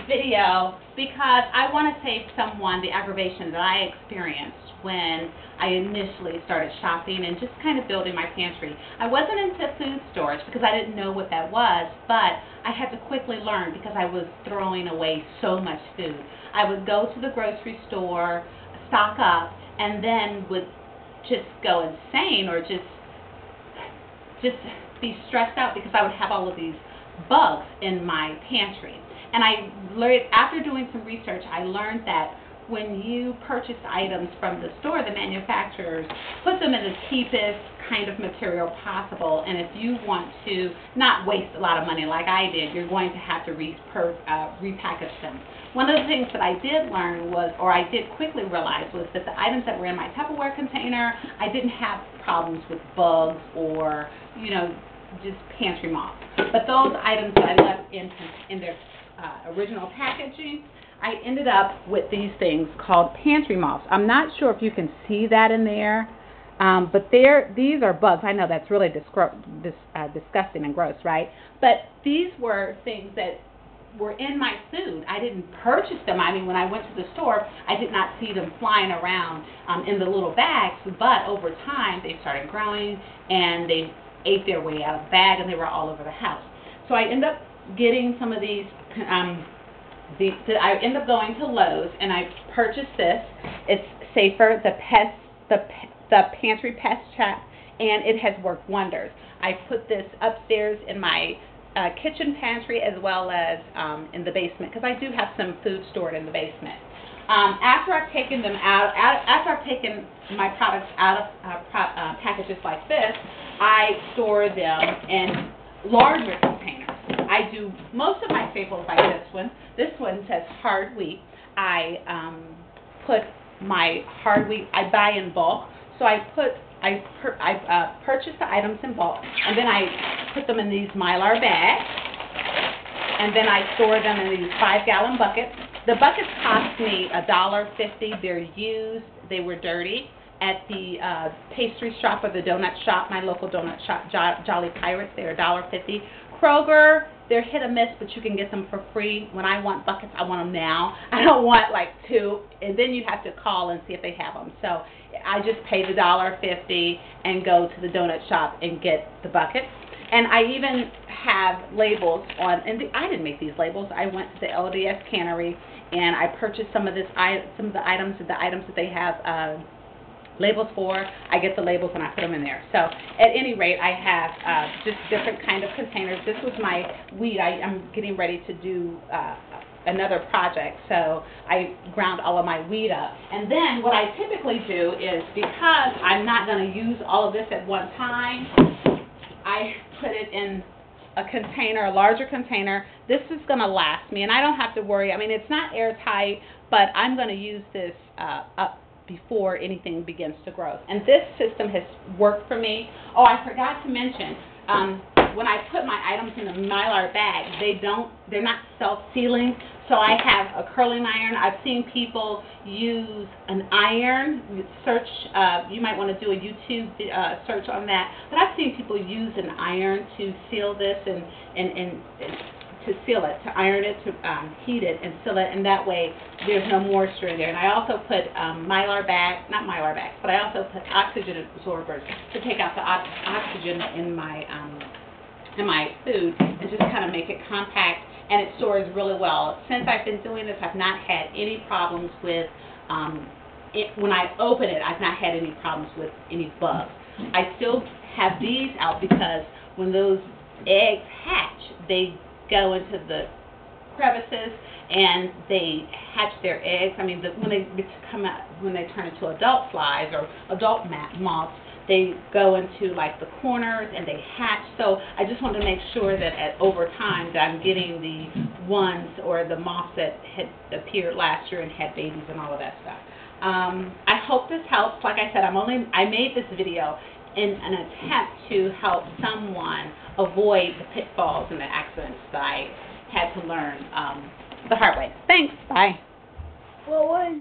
video because I want to save someone the aggravation that I experienced when I initially started shopping and just kind of building my pantry. I wasn't into food storage because I didn't know what that was, but I had to quickly learn because I was throwing away so much food. I would go to the grocery store, stock up, and then would just go insane or just be stressed out because I would have all of these bugs in my pantry. And I learned, after doing some research, I learned that when you purchase items from the store, the manufacturers put them in the cheapest kind of material possible, and if you want to not waste a lot of money like I did, you're going to have to repackage them. One of the things that I did learn was, or I did quickly realize, was that the items that were in my Tupperware container, I didn't have problems with bugs or, you know, just pantry moths. But those items that I left in their original packaging, I ended up with these things called pantry moths. I'm not sure if you can see that in there, but these are bugs. I know that's really disgusting and gross, right? But these were things that were in my food. I didn't purchase them. I mean, when I went to the store, I did not see them flying around in the little bags, but over time they started growing and they ate their way out of the bag and they were all over the house. So I ended up getting some of these. I ended up going to Lowe's and I purchased this. It's Safer, the Pantry Pest Trap, and it has worked wonders. I put this upstairs in my kitchen pantry as well as in the basement because I do have some food stored in the basement. After I've taken them out, after I've taken my products out of packages like this, I store them in larger containers. I do most of my staples like this one. This one says hard wheat. I put my hard wheat, I buy in bulk, so I purchase the items in bulk, and then I put them in these Mylar bags, and then I store them in these 5-gallon buckets. The buckets cost me $1.50. They're used. They were dirty at the pastry shop or the donut shop, my local donut shop, Jolly Pirates. They're $1.50. Kroger, they're hit or miss, but you can get them for free. When I want buckets, I want them now. I don't want like 2, and then you have to call and see if they have them. So I just pay the $1.50 and go to the donut shop and get the buckets. And I even have labels on, and I didn't make these labels. I went to the LDS cannery and I purchased some of the items that they have labels for. I get the labels and I put them in there. So at any rate, I have just different kind of containers. This was my wheat. I'm getting ready to do another project, so I ground all of my wheat up. And then what I typically do is, because I'm not going to use all of this at one time, I put it in a container, a larger container. This is going to last me, and I don't have to worry. I mean, it's not airtight, but I'm going to use this up before anything begins to grow. And this system has worked for me. Oh, I forgot to mention, when I put my items in the Mylar bag, they're not self-sealing, so I have a curling iron. I've seen people use an iron. Search, you might want to do a YouTube search on that, but I've seen people use an iron to seal this and to seal it, to iron it, to heat it and seal it, and that way there's no moisture in there. And I also put Mylar bags, not Mylar bags, but I also put oxygen absorbers to take out the oxygen in my food and just kind of make it compact, and it stores really well. Since I've been doing this, I've not had any problems with when I open it, I've not had any problems with any bugs. I still have these out because when those eggs hatch, they go into the crevices and they hatch their eggs. I mean, when they turn into adult flies or adult moths, they go into like the corners and they hatch. So I just want to make sure that over time that I'm getting the ones or the moths that had appeared last year and had babies and all of that stuff. I hope this helps. Like I said, I made this video in an attempt to help someone avoid the pitfalls and the accidents that I had to learn the hard way. Thanks. Bye. Well, what?